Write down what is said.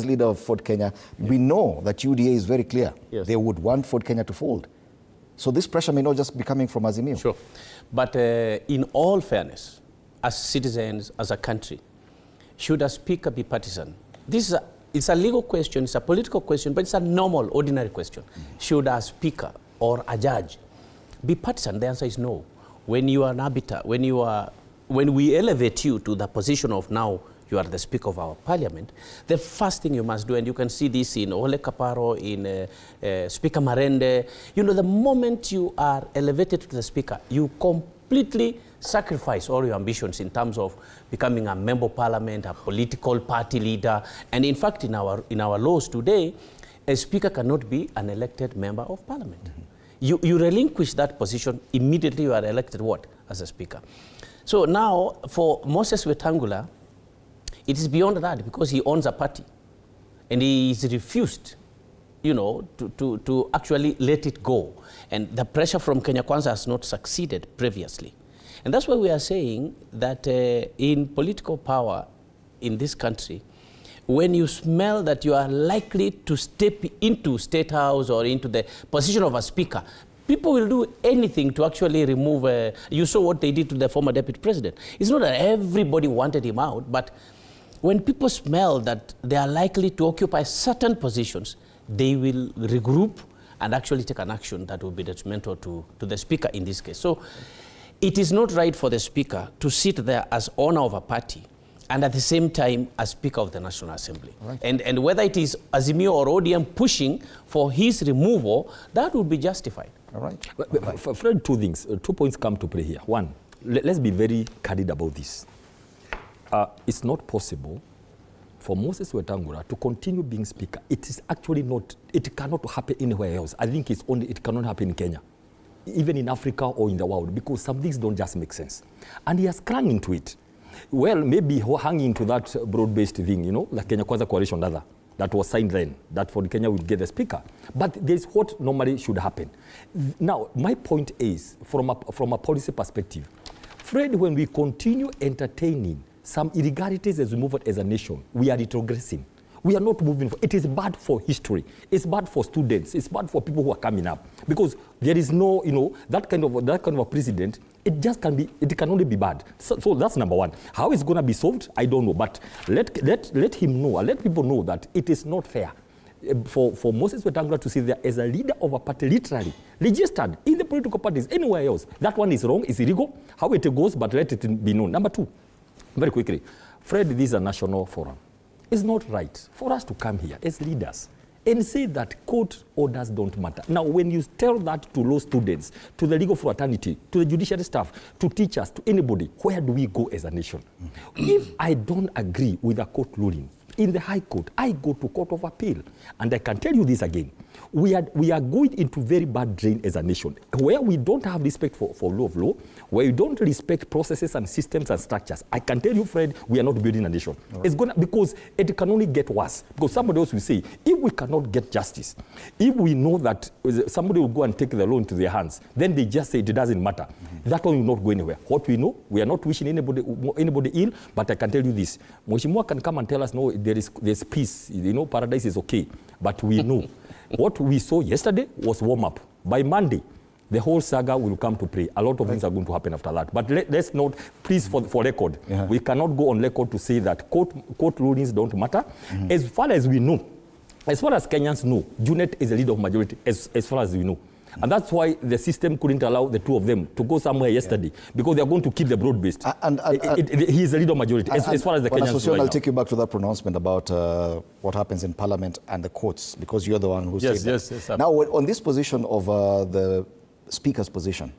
leader of Ford Kenya, we know that UDA is very clear. Yes. They would want Ford Kenya to fold. So this pressure may not just be coming from Azimio. Sure. But in all fairness, as citizens, as a country, should a speaker be partisan? It's a legal question, it's a political question, but it's a normal, ordinary question. Should a speaker or a judge be partisan? The answer is no. When you are an arbiter, when we elevate you to the position of now you are the Speaker of our Parliament, the first thing you must do, and you can see this in Ole Kaparo, in Speaker Marende, you know, the moment you are elevated to the Speaker, you completely sacrifice all your ambitions in terms of becoming a member of Parliament, a political party leader, and in fact in our laws today, a Speaker cannot be an elected member of Parliament. You relinquish that position, immediately you are elected what? As a Speaker. So now, for Moses Wetangula, it is beyond that because he owns a party and he is refused, you know, to actually let it go. And the pressure from Kenya Kwanza has not succeeded previously. And that's why we are saying that in political power in this country, when you smell that you are likely to step into State House or into the position of a speaker, people will do anything to actually remove, you saw what they did to the former deputy president. It's not that everybody wanted him out, but when people smell that they are likely to occupy certain positions, they will regroup and actually take an action that will be detrimental to the speaker in this case. So it is not right for the speaker to sit there as owner of a party and at the same time as Speaker of the National Assembly. Right. And whether it is Azimio or ODM pushing for his removal, that would be justified. All right. Fred, two things, 2 points come to play here. One, let's be very candid about this. It's not possible for Moses Wetangula to continue being Speaker. It is actually not, it cannot happen anywhere else. I think it cannot happen in Kenya, even in Africa or in the world, because some things don't just make sense. And he has clung into it. Well, maybe hanging to that broad-based thing, you know, the Kenya Kwanza coalition rather, that was signed then, that for Kenya would get the speaker. But there's what normally should happen. Now, my point is, from a policy perspective, Fred, when we continue entertaining some irregularities as we move as a nation, we are retrogressing. We are not moving. It is bad for history. It's bad for students. It's bad for people who are coming up, because there is no, you know, that kind of a president. It just can be. It can only be bad. So that's number one. How it's going to be solved, I don't know. But let him know. Let people know that it is not fair for Moses Wetangula to sit there as a leader of a party, literally registered in the political parties anywhere else. That one is wrong. It's illegal. How it goes, but let it be known. Number two, very quickly, Fred, this is a national forum. It's not right for us to come here as leaders and say that court orders don't matter. Now, when you tell that to law students, to the legal fraternity, to the judiciary staff, to teachers, to anybody, where do we go as a nation? If I don't agree with a court ruling in the High Court, I go to Court of Appeal. And I can tell you this again. We are going into very bad drain as a nation, where we don't have respect for law of law, where we don't respect processes and systems and structures. I can tell you, Fred, we are not building a nation. Right. It's gonna, because it can only get worse. Because somebody else will say, if we cannot get justice, if we know that somebody will go and take the law into their hands, then they just say it doesn't matter. That one will not go anywhere. What we know, we are not wishing anybody ill, but I can tell you this. Mheshimiwa can come and tell us, no, there's peace, you know, paradise is okay. But we know. What we saw yesterday was warm-up. By Monday, the whole saga will come to play. A lot of things are going to happen after that. But let's not, please, for record, we cannot go on record to say that court rulings don't matter. As far as we know, as far as Kenyans know, GOtv is a leader of majority, as far as we know. And that's why the system couldn't allow the two of them to go somewhere yesterday, because they are going to keep the broad-based. He is a leader of majority, as far as the Kenyans know. I'll take you back to that pronouncement about what happens in Parliament and the courts, because you're the one who said that. Now, on this position of the Speaker's position,